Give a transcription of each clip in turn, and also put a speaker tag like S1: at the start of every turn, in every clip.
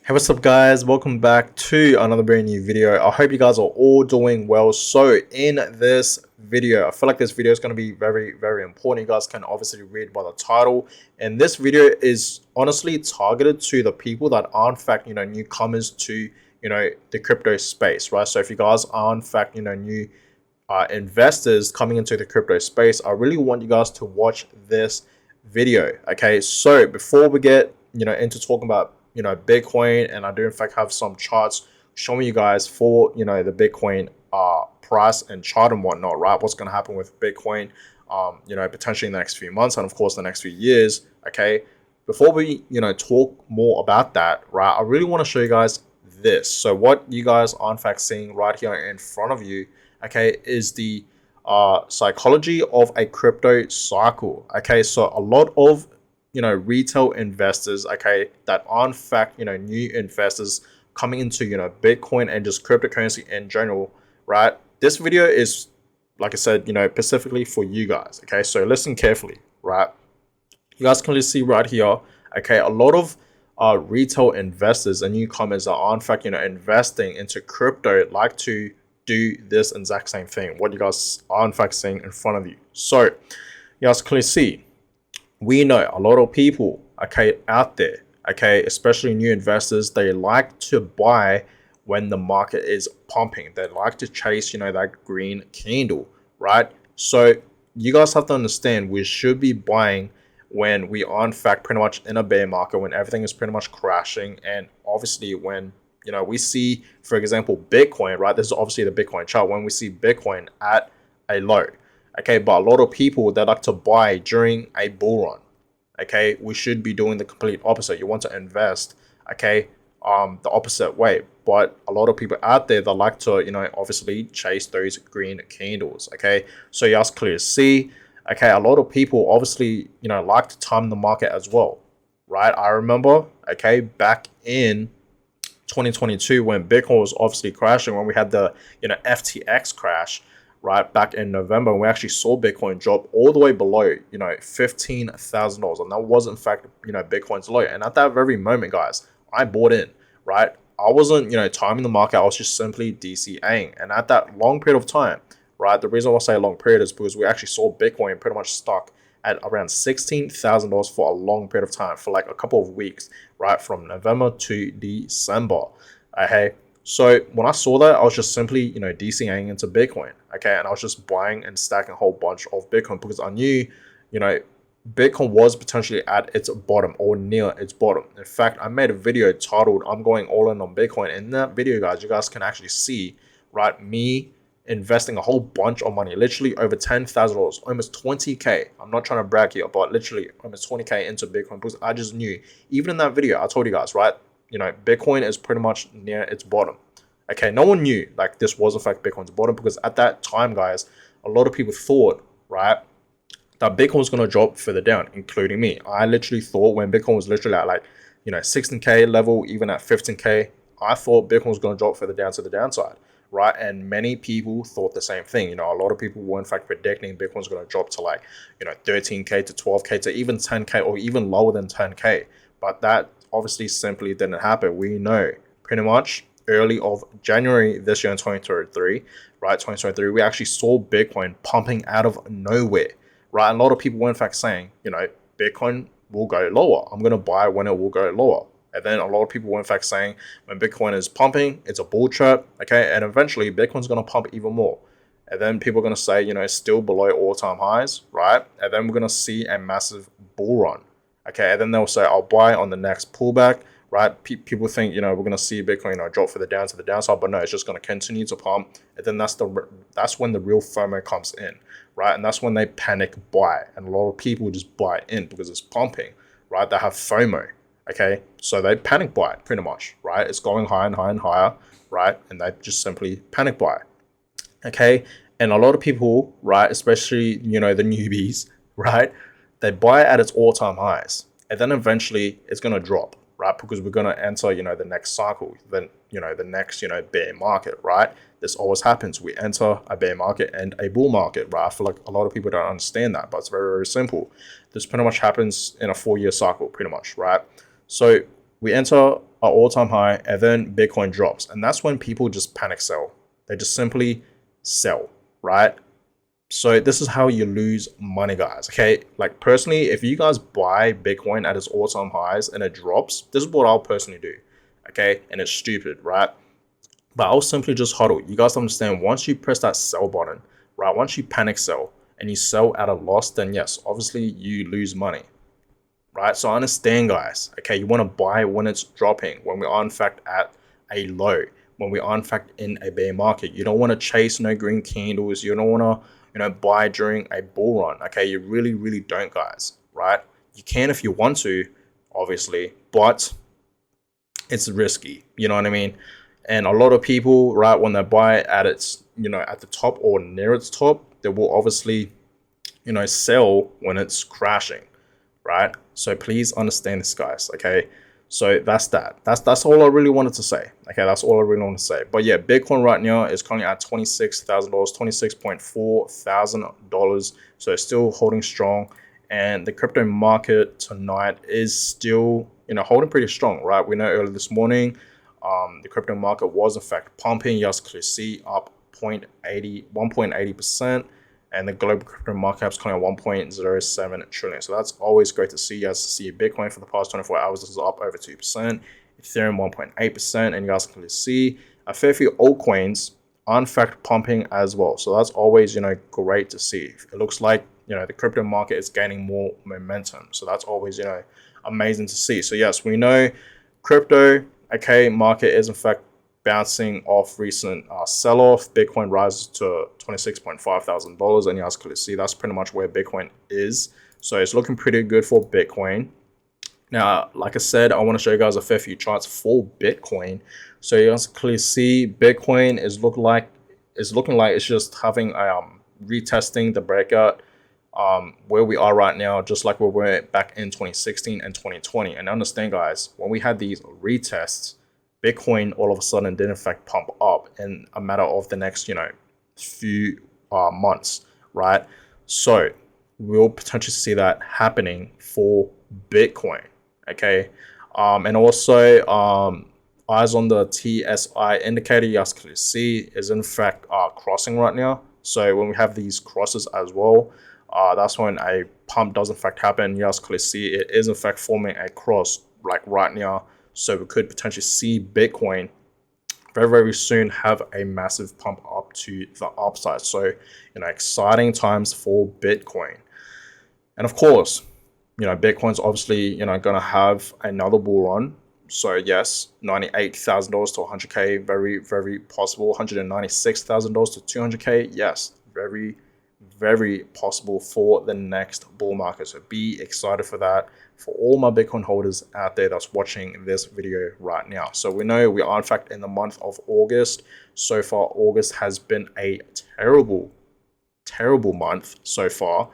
S1: Hey, what's up guys? Welcome back to another brand new video. I hope you guys are all doing well. So in this video, I feel like this video is going to be very important. You guys can obviously read by the title, and this video is honestly targeted to the people that are in fact newcomers to the crypto space, right? So if you guys are in fact new investors coming into the crypto space, I really want you guys to watch this video. Okay, so before we get into talking about Bitcoin, and I do in fact have some charts showing you guys for the Bitcoin price and chart and whatnot, right? What's going to happen with Bitcoin potentially in the next few months and of course the next few years. Okay, before we talk more about that, right, I really want to show you guys this. So what you guys are in fact seeing right here in front of you, okay, is the psychology of a crypto cycle. Okay, so a lot of retail investors, okay, that are in fact new investors coming into Bitcoin and just cryptocurrency in general, right? This video is, like I said, specifically for you guys. Okay, so listen carefully, right? You guys can see right here, okay, a lot of retail investors and newcomers that are in fact investing into crypto like to do this exact same thing, what you guys are in fact seeing in front of you. So you guys can see, we know a lot of people, okay, out there, okay, especially new investors, they like to buy when the market is pumping. They like to chase, that green candle, right? So you guys have to understand, we should be buying when we are in fact pretty much in a bear market, when everything is pretty much crashing, and obviously when we see, for example, Bitcoin, right? This is obviously the Bitcoin chart. When we see Bitcoin at a low, okay, but a lot of people, they like to buy during a bull run. Okay, we should be doing the complete opposite. You want to invest, okay, the opposite way. But a lot of people out there that like to obviously chase those green candles. Okay, so you guys clearly see, okay, a lot of people obviously like to time the market as well, right? I remember, okay, back in 2022 when Bitcoin was obviously crashing, when we had the FTX crash, right, back in November, we actually saw Bitcoin drop all the way below $15,000, and that was in fact Bitcoin's low. And at that very moment, guys, I bought in, right? I wasn't timing the market, I was just simply DCAing. And at that long period of time, right, the reason why I say long period is because we actually saw Bitcoin pretty much stuck at around $16,000 for a long period of time, for like a couple of weeks, right, from November to December. Okay, so when I saw that, I was just simply DCAing into Bitcoin, okay, and I was just buying and stacking a whole bunch of Bitcoin because I knew Bitcoin was potentially at its bottom or near its bottom. In fact, I made a video titled "I'm going all in on Bitcoin." In that video, guys, you guys can actually see, right, me investing a whole bunch of money, literally over $10,000, almost 20K. I'm not trying to brag here, but literally almost 20K into Bitcoin because I just knew, even in that video, I told you guys, right, Bitcoin is pretty much near its bottom. Okay, no one knew like this was in fact Bitcoin's bottom, because at that time, guys, a lot of people thought, right, that Bitcoin was going to drop further down, including me. I literally thought when Bitcoin was literally at like 16K level, even at 15K, I thought Bitcoin was going to drop further down to the downside, right? And many people thought the same thing. A lot of people were in fact predicting Bitcoin's going to drop to like 13K to 12K to even 10K or even lower than 10K. But that obviously simply didn't happen. We know pretty much early of January this year in 2023, right? 2023, we actually saw Bitcoin pumping out of nowhere, right? And a lot of people were in fact saying, Bitcoin will go lower. I'm going to buy when it will go lower. And then a lot of people were in fact saying when Bitcoin is pumping, it's a bull trap, okay? And eventually Bitcoin's going to pump even more. And then people are going to say, it's still below all-time highs, right? And then we're going to see a massive bull run, okay? And then they'll say, I'll buy on the next pullback, right? People think, we're going to see Bitcoin drop for the down to the downside, but no, it's just going to continue to pump. And then that's when the real FOMO comes in, right? And that's when they panic buy. And a lot of people just buy in because it's pumping, right? They have FOMO. Okay, so they panic buy it pretty much, right? It's going higher and higher and higher, right? And they just simply panic buy. Okay, and a lot of people, right, especially the newbies, right, they buy it at its all-time highs, and then eventually it's gonna drop, right? Because we're gonna enter the next cycle, then the next bear market, right? This always happens. We enter a bear market and a bull market, right? I feel like a lot of people don't understand that, but it's very simple. This pretty much happens in a 4-year cycle, pretty much, right? So we enter are all-time high, and then Bitcoin drops. And that's when people just panic sell. They just simply sell, right? So this is how you lose money, guys. Okay, like personally, if you guys buy Bitcoin at its all-time highs and it drops, this is what I'll personally do. Okay, and it's stupid, right? But I'll simply just hodl. You guys understand, once you press that sell button, right? Once you panic sell and you sell at a loss, then yes, obviously you lose money, right? So I understand, guys. Okay, you want to buy when it's dropping, when we are in fact at a low, when we are in fact in a bear market. You don't want to chase no green candles. You don't want to, buy during a bull run. Okay, you really, really don't, guys. Right? You can if you want to, obviously, but it's risky. You know what I mean? And a lot of people, right, when they buy at its, at the top or near its top, they will obviously, sell when it's crashing, right? So please understand this, guys. Okay, so that's that. That's all I really wanted to say. Okay, that's all I really want to say. But yeah, Bitcoin right now is currently at $26,000, $26.4 thousand. So it's still holding strong, and the crypto market tonight is still holding pretty strong, right? We know earlier this morning, the crypto market was in fact pumping. You guys could see up 1.80%. And the global crypto market cap's currently at 1.07 trillion. So that's always great to see. You guys see Bitcoin for the past 24 hours, this is up over 2%. Ethereum 1.8%. And you guys can see a fair few altcoins are in fact pumping as well. So that's always, great to see. It looks like, the crypto market is gaining more momentum. So that's always, amazing to see. So yes, we know crypto, okay, market is in fact bouncing off recent sell-off. Bitcoin rises to $26.5 thousand, and you guys can see that's pretty much where Bitcoin is. So it's looking pretty good for Bitcoin. Now, like I said, I want to show you guys a fair few charts for Bitcoin. So you guys clearly see Bitcoin is looking like it's just having retesting the breakout where we are right now, just like we were back in 2016 and 2020. And understand, guys, when we had these retests, Bitcoin all of a sudden did in fact pump up in a matter of the next, few months, right? So we'll potentially see that happening for Bitcoin, okay? And also, eyes on the TSI indicator, you guys can see is in fact crossing right now. So when we have these crosses as well, that's when a pump does in fact happen. You guys can see it is in fact forming a cross like right now. So we could potentially see Bitcoin very, very soon have a massive pump up to the upside. So, exciting times for Bitcoin. And of course, Bitcoin's obviously, going to have another bull run. So yes, $98,000 to 100K, very, very possible. $196,000 to 200K, yes, very, very possible for the next bull market. So be excited for that, for all my Bitcoin holders out there that's watching this video right now. So we know we are in fact in the month of August. So far, August has been a terrible month so far.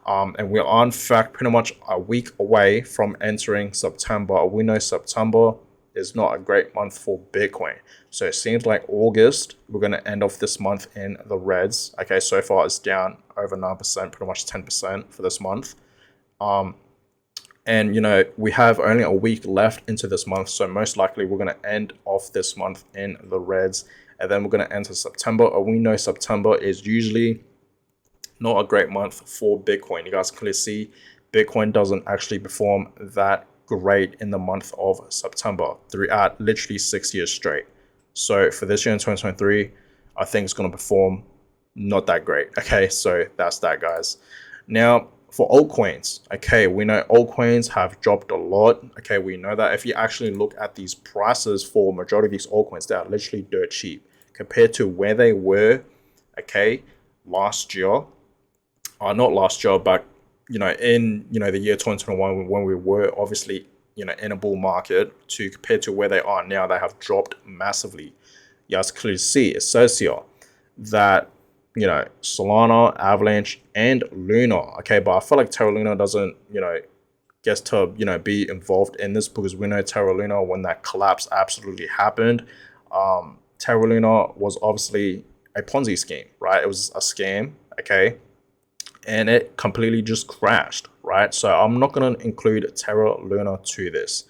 S1: And we are in fact pretty much a week away from entering September. We know September is not a great month for Bitcoin. So it seems like August, we're going to end off this month in the reds. Okay, so far it's down over 9%, pretty much 10% for this month. And, we have only a week left into this month. So most likely we're going to end off this month in the reds. And then we're going to enter September. And we know September is usually not a great month for Bitcoin. You guys can clearly see Bitcoin doesn't actually perform that great in the month of September throughout literally 6 years straight. So for this year in 2023, I think it's going to perform not that great. Okay, so that's that, guys. Now for altcoins, okay, we know altcoins have dropped a lot. Okay, we know that if you actually look at these prices for majority of these altcoins, they are literally dirt cheap compared to where they were, okay, last year. Not last year, but in the year 2021, when we were obviously in a bull market, to compared to where they are now, they have dropped massively. You guys clearly see it says here that Solana, Avalanche, and Luna. Okay, but I feel like Terra Luna doesn't gets to be involved in this, because we know Terra Luna, when that collapse absolutely happened, Terra Luna was obviously a Ponzi scheme, right? It was a scam, okay, and it completely just crashed, right? So I'm not going to include Terra Luna to this.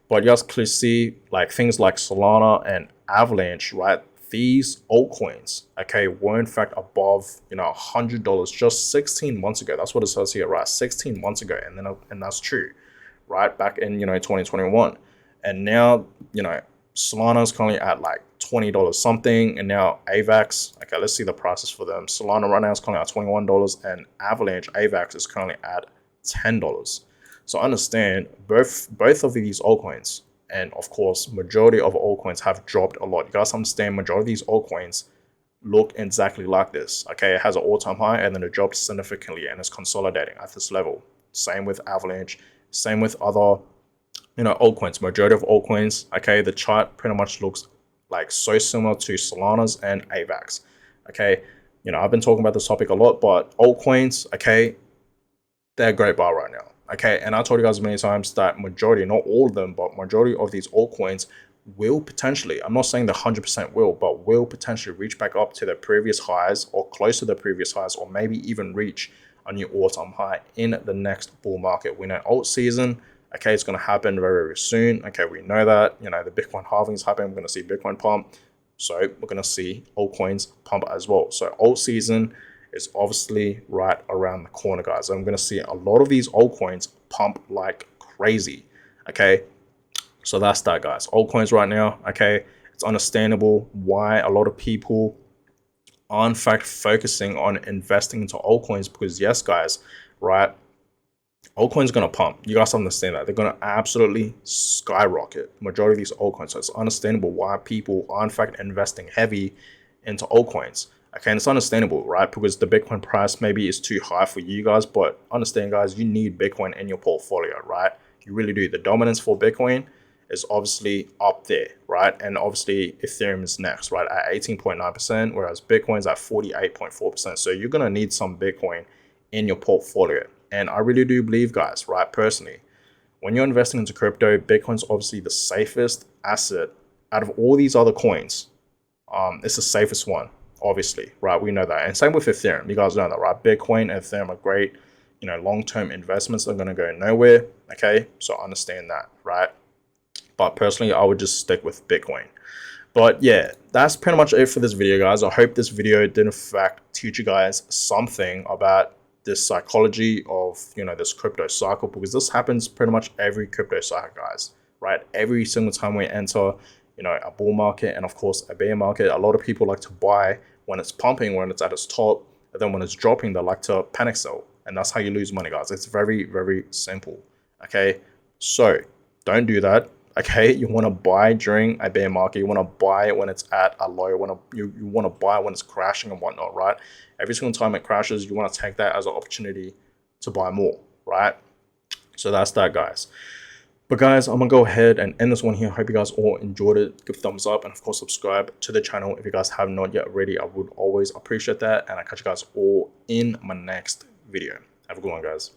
S1: But you guys clearly see like things like Solana and Avalanche, right? These altcoins, okay, were in fact above, $100 just 16 months ago. That's what it says here, right? 16 months ago, and that's true, right? Back in 2021, and now Solana is currently at like $20 something, and now AVAX. Okay, let's see the prices for them. Solana right now is currently at $21, and Avalanche AVAX is currently at $10. So understand both of these altcoins, and of course, majority of altcoins have dropped a lot. You guys understand, majority of these altcoins look exactly like this. Okay, it has an all-time high and then it dropped significantly and it's consolidating at this level. Same with Avalanche, same with other altcoins. Majority of altcoins, okay, the chart pretty much looks like so similar to Solana's and AVAX. Okay, I've been talking about this topic a lot, but altcoins, okay, they're a great buy right now. Okay, and I told you guys many times that majority, not all of them, but majority of these altcoins will potentially, I'm not saying the 100% will, but will potentially reach back up to their previous highs or close to the previous highs, or maybe even reach a new all-time high in the next bull market. We know alt season, okay, it's going to happen very, very soon. Okay, we know that, the Bitcoin halving is happening. We're going to see Bitcoin pump. So we're going to see altcoins pump as well. So alt season is obviously right around the corner, guys. I'm going to see a lot of these altcoins pump like crazy. Okay, so that's that, guys. Altcoins right now, okay, it's understandable why a lot of people are in fact focusing on investing into altcoins, because yes, guys, right, altcoins are going to pump. You guys understand that they're going to absolutely skyrocket, majority of these altcoins. So it's understandable why people are in fact investing heavy into altcoins. Okay, and it's understandable, right? Because the Bitcoin price maybe is too high for you guys, but understand, guys, you need Bitcoin in your portfolio, right? You really do. The dominance for Bitcoin is obviously up there, right? And obviously Ethereum is next, right, at 18.9%, whereas Bitcoin's at 48.4%. So you're gonna need some Bitcoin in your portfolio. And I really do believe, guys, right, personally, when you're investing into crypto, Bitcoin's obviously the safest asset out of all these other coins. It's the safest one, obviously, right? We know that. And same with Ethereum. You guys know that, right? Bitcoin and Ethereum are great, long-term investments are going to go nowhere. Okay, so understand that, right? But personally, I would just stick with Bitcoin. But yeah, that's pretty much it for this video, guys. I hope this video did in fact teach you guys something about this psychology of this crypto cycle, because this happens pretty much every crypto cycle, guys, right? Every single time we enter a bull market and of course a bear market, a lot of people like to buy when it's pumping, when it's at its top, and then when it's dropping they like to panic sell, and that's how you lose money, guys. It's very, very simple. Okay, so don't do that. Okay, you want to buy during a bear market, you want to buy when it's at a low, you want to buy when it's crashing and whatnot, right? Every single time it crashes, you want to take that as an opportunity to buy more, right? So that's that, guys. But guys, I'm gonna go ahead and end this one here. Hope you guys all enjoyed it. Give a thumbs up and of course subscribe to the channel if you guys have not yet already. I would always appreciate that, and I catch you guys all in my next video. Have a good one, guys.